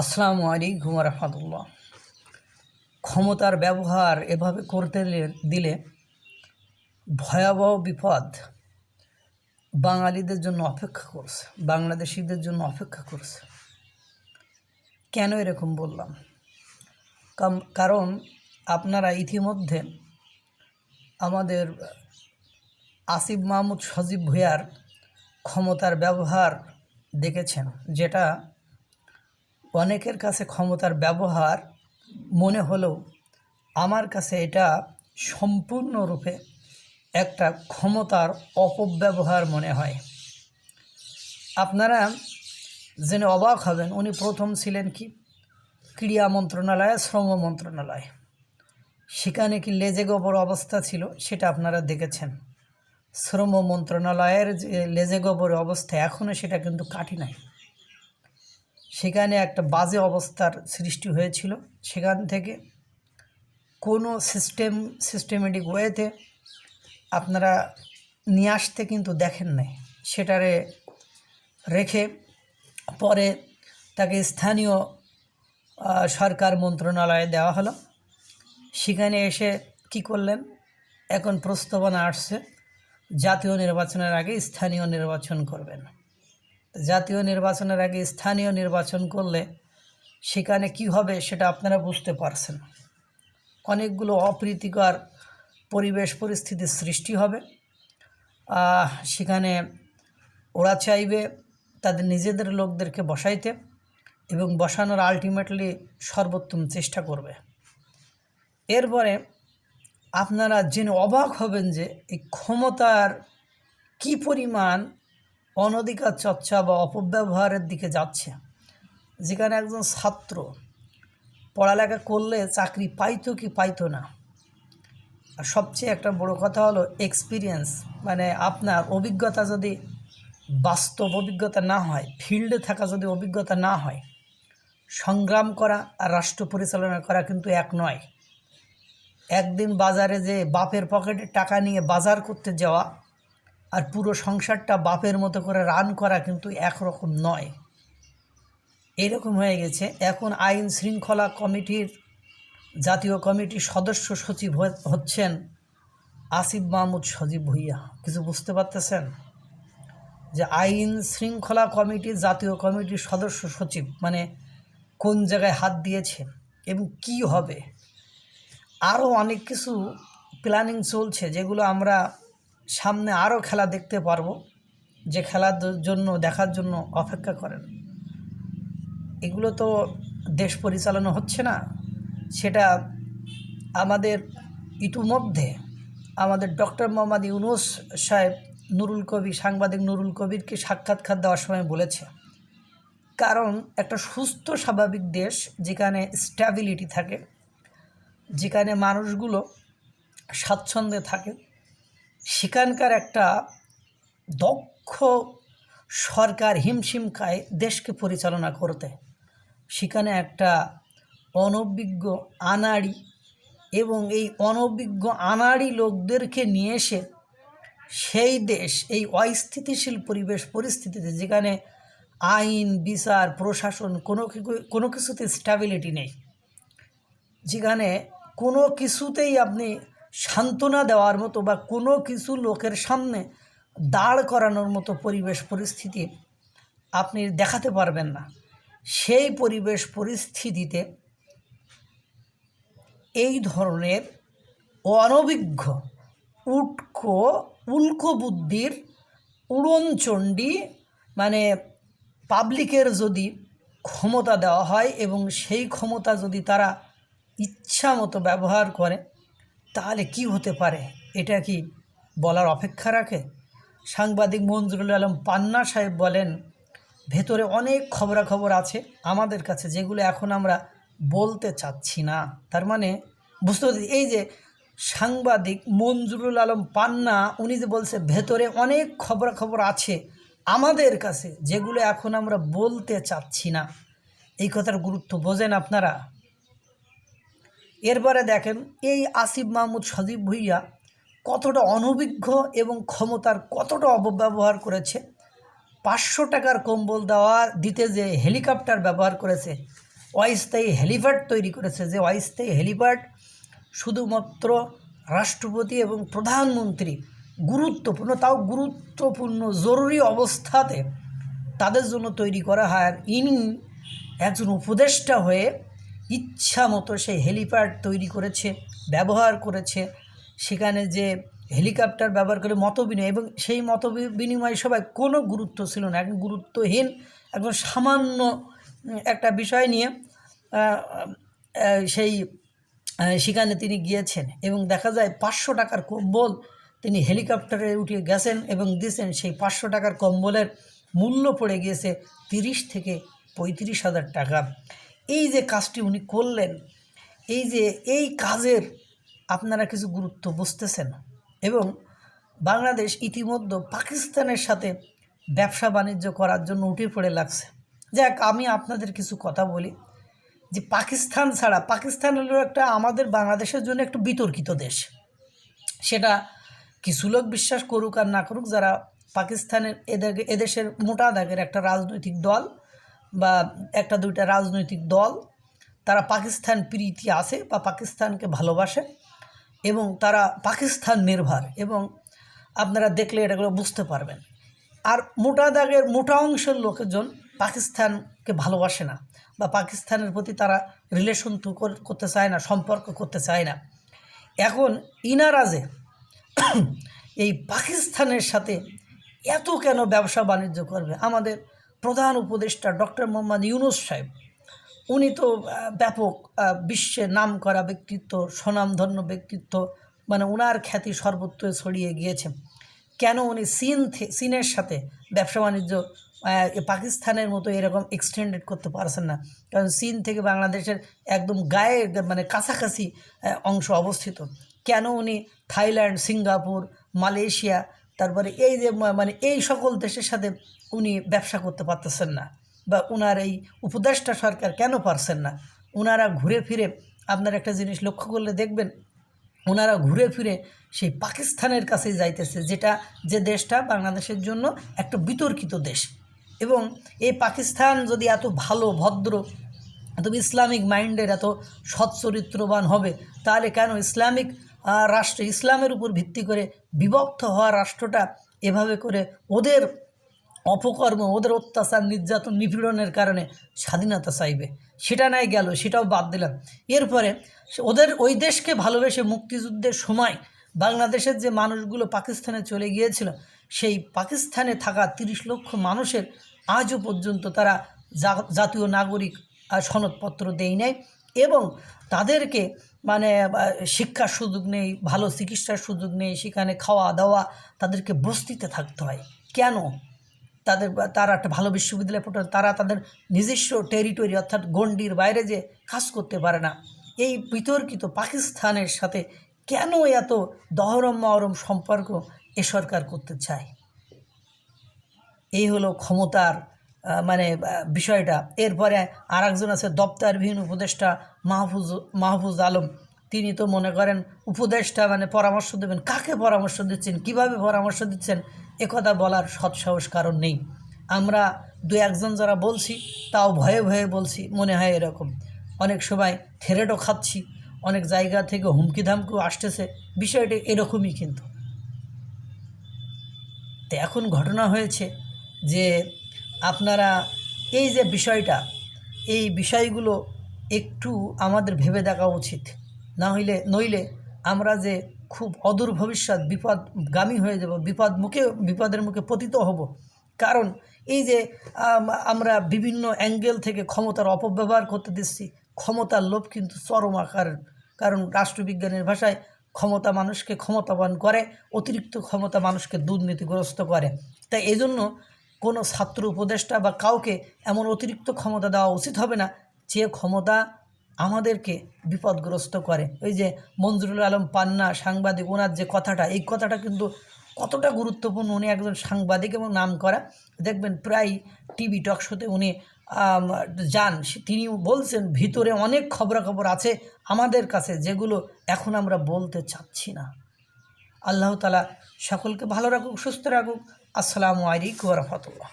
আসসালামু আলাইকুম রহমতুল্লাহ। ক্ষমতার ব্যবহার এভাবে করতে দিলে ভয়াবহ বিপদ বাঙালিদের জন্য অপেক্ষা করছে, বাংলাদেশিদের জন্য অপেক্ষা করছে। কেন এরকম বললাম? কারণ আপনারা ইতিমধ্যে আমাদের আসিফ মাহমুদ সজীব ভুঁইয়ার ক্ষমতার ব্যবহার দেখেছেন, যেটা অনেকের কাছে ক্ষমতার ব্যবহার মনে হলেও আমার কাছে এটা সম্পূর্ণরূপে একটা ক্ষমতার অপব্যবহার মনে হয়। আপনারা জেনে অবাক হবেন, উনি প্রথম ছিলেন কি ক্রীড়া মন্ত্রণালয়, শ্রম মন্ত্রণালয়। সেখানে কি লেজে গোবর অবস্থা ছিল সেটা আপনারা দেখেছেন। শ্রম মন্ত্রণালয়ের যে লেজে গোবর অবস্থা এখনও সেটা কিন্তু কাটি নাই। সেখানে একটা বাজে অবস্থার সৃষ্টি হয়েছিল। সেখান থেকে কোনো সিস্টেমেটিক ওয়েতে আপনারা নিয়ে আসতে কিন্তু দেখেন নাই। সেটারে রেখে পরে তাকে স্থানীয় সরকার মন্ত্রণালয়ে দেওয়া হলো। সেখানে এসে কি করলেন, এখন প্রস্তাবনা আসছে জাতীয় নির্বাচনের আগে স্থানীয় নির্বাচন করবেন। জাতীয় নির্বাচনের আগে স্থানীয় নির্বাচন করলে সেখানে কি হবে সেটা আপনারা বুঝতে পারছেন। অনেকগুলো অপ্রীতিকর পরিবেশ পরিস্থিতির সৃষ্টি হবে। সেখানে ওরা চাইবে তাদের নিজেদের লোকদেরকে বসাইতে এবং বসানোর আলটিমেটলি সর্বোত্তম চেষ্টা করবে। এরপরে আপনারা জেনে অবাক হবেন যে এই ক্ষমতার কি পরিমাণ অনধিকার চর্চা বা অপব্যবহারের দিকে যাচ্ছে। যেখানে একজন ছাত্র পড়ালেখা করলে চাকরি পাইতো কি পাইতো না। আর সবচেয়ে একটা বড় কথা হলো এক্সপিরিয়েন্স, মানে আপনার অভিজ্ঞতা যদি বাস্তব অভিজ্ঞতা না হয়, ফিল্ডে থাকা যদি অভিজ্ঞতা না হয়, সংগ্রাম করা আর রাষ্ট্র পরিচালনা করা কিন্তু এক নয়। একদিন বাজারে যে বাপের পকেটে টাকা নিয়ে বাজার করতে যাওয়া আর পুরো সংসারটা বাপের মতো করে রান করা কিন্তু একরকম নয়। এরকম হয়ে গেছে। এখন আইন শৃঙ্খলা কমিটির জাতীয় কমিটির সদস্য সচিব হচ্ছেন আসিফ মাহমুদ সজীব ভুঁইয়া। কিছু বুঝতে পারতেছেন যে আইন শৃঙ্খলা কমিটির জাতীয় কমিটির সদস্য সচিব মানে কোন জায়গায় হাত দিয়েছে এবং কি হবে। আরও অনেক কিছু প্ল্যানিং চলছে, যেগুলো আমরা সামনে আরও খেলা দেখতে পারবো, যে খেলার জন্য দেখার জন্য অপেক্ষা করেন। এগুলো তো দেশ পরিচালনা হচ্ছে না, সেটা আমাদের ইতিমধ্যে আমাদের ডক্টর মোহাম্মদ ইউনূস সাহেব নুরুল কবির, সাংবাদিক নুরুল কবিরকে সাক্ষাৎকার দেওয়ার সময় বলেছে। কারণ একটা সুস্থ স্বাভাবিক দেশ যেখানে স্ট্যাবিলিটি থাকে, যেখানে মানুষগুলো স্বাচ্ছন্দ্যে থাকে, সেখানকার একটা দক্ষ সরকার হিমশিম খায় দেশকে পরিচালনা করতে। সেখানে একটা অনভিজ্ঞ আনাড়ি এবং এই অনভিজ্ঞ আনাড়ি লোকদেরকে নিয়ে এসে সেই দেশ এই অস্থিতিশীল পরিবেশ পরিস্থিতিতে, যেখানে আইন বিচার প্রশাসন কোনো কিছুতে স্ট্যাবিলিটি নেই, যেখানে কোনো কিছুতেই আপনি সান্ত্বনা দেওয়ার মতো বা কোনো কিছু লোকের সামনে দাঁড় করানোর মতো পরিবেশ পরিস্থিতি আপনি দেখাতে পারবেন না। সেই পরিবেশ পরিস্থিতিতে এই ধরনের অনভিজ্ঞ উল্কো বুদ্ধির উড়নচণ্ডী মানে পাবলিকের যদি ক্ষমতা দেওয়া হয় এবং সেই ক্ষমতা যদি তারা ইচ্ছা মতো ব্যবহার করে, তাহলে কি হতে পারে এটা কি বলার অপেক্ষা রাখে? সাংবাদিক মঞ্জুরুল আলম পান্না সাহেব বলেন, ভেতরে অনেক খবরাখবর আছে আমাদের কাছে, যেগুলো এখন আমরা বলতে চাচ্ছি না। তার মানে বুঝতে পারছি, এই যে সাংবাদিক মঞ্জুরুল আলম পান্না উনি যে বলছে ভেতরে অনেক খবরাখবর আছে আমাদের কাছে, যেগুলো এখন আমরা বলতে চাচ্ছি না, এই কথার গুরুত্ব বোঝেন আপনারা? এরপরে দেখেন এই আসিফ মাহমুদ সজীব ভুঁইয়া কতটা অনভিজ্ঞ এবং ক্ষমতার কতটা অপব্যবহার করেছে। 500 টাকার কম্বল দিতে যে হেলিকপ্টার ব্যবহার করেছে, অস্থায়ী হেলিপ্যাড তৈরি করেছে, যে অস্থায়ী হেলিপ্যাড শুধুমাত্র রাষ্ট্রপতি এবং প্রধানমন্ত্রী গুরুত্বপূর্ণ জরুরি অবস্থাতে তাদের জন্য তৈরি করা হয়। আর ইনি একজন উপদেষ্টা হয়ে ইচ্ছা মতো সেই হেলিপ্যাড তৈরি করেছে, ব্যবহার করেছে। সেখানে যে হেলিকপ্টার ব্যবহার করে মতবিনিময়, এবং সেই মতবিনিময় সভায় কোনো গুরুত্ব ছিল না, একদম গুরুত্বহীন, একদম সামান্য একটা বিষয় নিয়ে সেখানে তিনি গিয়েছেন, এবং দেখা যায় 500 টাকার কম্বল তিনি হেলিকপ্টারে উঠে গেছেন এবং দিয়েছেন। সেই 500 টাকার কম্বলের মূল্য পড়ে গিয়েছে 30 থেকে 35,000 টাকা। এই যে কাজটি উনি করলেন, এই কাজের আপনারা কিছু গুরুত্ব বুঝতেছেন। এবং বাংলাদেশ ইতিমধ্যে পাকিস্তানের সাথে ব্যবসা বাণিজ্য করার জন্য উঠে পড়ে লাগছে। যাক, আমি আপনাদের কিছু কথা বলি যে পাকিস্তান ছাড়া, পাকিস্তান হলো একটা আমাদের বাংলাদেশের জন্য একটু বিতর্কিত দেশ। সেটা কিছু লোক বিশ্বাস করুক আর না করুক, যারা পাকিস্তানের এদেশের মোটা দাগের একটা রাজনৈতিক দল বা একটা দুইটা রাজনৈতিক দল, তারা পাকিস্তান প্রীতি আছে বা পাকিস্তানকে ভালোবাসে এবং তারা পাকিস্তান নির্ভর, এবং আপনারা দেখলে এটাগুলো বুঝতে পারবেন। আর মোটা অংশের লোকজন পাকিস্তানকে ভালোবাসে না বা পাকিস্তানের প্রতি তারা রিলেশন করতে চায় না, সম্পর্ক করতে চায় না। এখন ইনারা যে এই পাকিস্তানের সাথে এত কেন ব্যবসা বাণিজ্য করবে? আমাদের প্রধান উপদেষ্টা ডক্টর মোহাম্মদ ইউনূস সাহেব, উনি তো ব্যাপক বিশ্বে নাম করা ব্যক্তিত্ব, স্বনামধন্য ব্যক্তিত্ব, মানে ওনার খ্যাতি সর্বত্র ছড়িয়ে গিয়েছে। কেন উনি চীনের সাথে ব্যবসা বাণিজ্য পাকিস্তানের মতো এরকম এক্সটেন্ডেড করতে পারছেন না? কারণ চীন থেকে বাংলাদেশের একদম গায়ে মানে কাছাকাছি অংশ অবস্থিত। কেন উনি থাইল্যান্ড, সিঙ্গাপুর, মালয়েশিয়া, তারপরে এই যে মানে এই সকল দেশের সাথে উনি ব্যবসা করতে পারতেছেন না? বা ওনার এই উপদেষ্টা সরকার কেন পারছেন না? ওনারা ঘুরে ফিরে, আপনার একটা জিনিস লক্ষ্য করলে দেখবেন, ওনারা ঘুরে ফিরে সেই পাকিস্তানের কাছেই যাইতেছে, যে দেশটা বাংলাদেশের জন্য একটা বিতর্কিত দেশ। এবং এই পাকিস্তান যদি এত ভালো, ভদ্র, এত ইসলামিক মাইন্ডের, এত সচ্চরিত্রবান হবে, তাহলে কেন ইসলামিক রাষ্ট্র, ইসলামের উপর ভিত্তি করে বিভক্ত হওয়া রাষ্ট্রটা এভাবে করে ওদের অপকর্ম, ওদের অত্যাচার, নির্যাতন, নিপীড়নের কারণে স্বাধীনতা চাইবে? সেটা নাই গেল, সেটাও বাদ দিলাম। এরপরে ওই দেশকে ভালোবেসে মুক্তিযুদ্ধের সময় বাংলাদেশের যে মানুষগুলো পাকিস্তানে চলে গিয়েছিল, সেই পাকিস্তানে থাকা 30 লক্ষ মানুষের আজও পর্যন্ত তারা জাতীয় নাগরিক সনদপত্র দেয় নাই, এবং তাদেরকে মানে শিক্ষার সুযোগ নেই, ভালো চিকিৎসার সুযোগ নেই, সেখানে খাওয়া দাওয়া তাদেরকে বস্তিতে থাকতে হয়। কেন? তারা একটা ভালো বিশ্ববিদ্যালয়ে পড়ে, তারা তাদের নিজস্ব টেরিটরি অর্থাৎ গণ্ডির বাইরে যে কাজ করতে পারে না। এই বিতর্কিত পাকিস্তানের সাথে কেন এত দহরম মহরম সম্পর্ক এ সরকার করতে চায়? এই হলো ক্ষমতার মানে বিষয়টা। এরপরে আর একজন আছে দপ্তরবিহীন উপদেষ্টা মাহফুজ আলম। তিনি তো মনে করেন উপদেষ্টা মানে পরামর্শ দেবেন। কাকে পরামর্শ দিচ্ছেন, কিভাবে পরামর্শ দিচ্ছেন, একথা বলার সৎসাহস কারণ নেই। আমরা দু একজন যারা বলছি, তাও ভয়ে ভয়ে বলছি, মনে হয় এরকম। অনেক সময় থেরেটও খাচ্ছি, অনেক জায়গা থেকে হুমকি ধামকিও আসতেছে, বিষয়টা এরকমই। কিন্তু তো এখন ঘটনা হয়েছে যে আপনারা এই যে বিষয়টা, এই বিষয়গুলো একটু আমাদের ভেবে দেখা উচিত। নইলে আমরা যে খুব অদূর ভবিষ্যৎ বিপদগামী হয়ে যাব, বিপদের মুখে পতিত হব। কারণ এই যে আমরা বিভিন্ন অ্যাঙ্গেল থেকে ক্ষমতার অপব্যবহার করতে দিচ্ছি। ক্ষমতার লোভ কিন্তু চরম আকার, কারণ রাষ্ট্রবিজ্ঞানের ভাষায় ক্ষমতা মানুষকে ক্ষমতাবান করে, অতিরিক্ত ক্ষমতা মানুষকে দুর্নীতিগ্রস্ত করে। তাই এজন্য কোনো ছাত্র উপদেষ্টা বা কাউকে এমন অতিরিক্ত ক্ষমতা দেওয়া উচিত হবে না যে ক্ষমতা আমাদেরকে বিপদগ্রস্ত করে। ওই যে মঞ্জুরুল আলম পান্না সাংবাদিক, ওনার যে কথাটা, এই কথাটা কিন্তু কতটা গুরুত্বপূর্ণ। উনি একজন সাংবাদিক এবং নাম করা, দেখবেন প্রায় টিভি টক শোতে উনি যান। তিনি বলছেন ভিতরে অনেক খবরাখবর আছে আমাদের কাছে, যেগুলো এখন আমরা বলতে চাচ্ছি না। আল্লাহ তাআলা সকলকে ভালো রাখুক, সুস্থ রাখুক। আসসালামু আলাইকুম ওয়া রাহমাতুল্লাহ।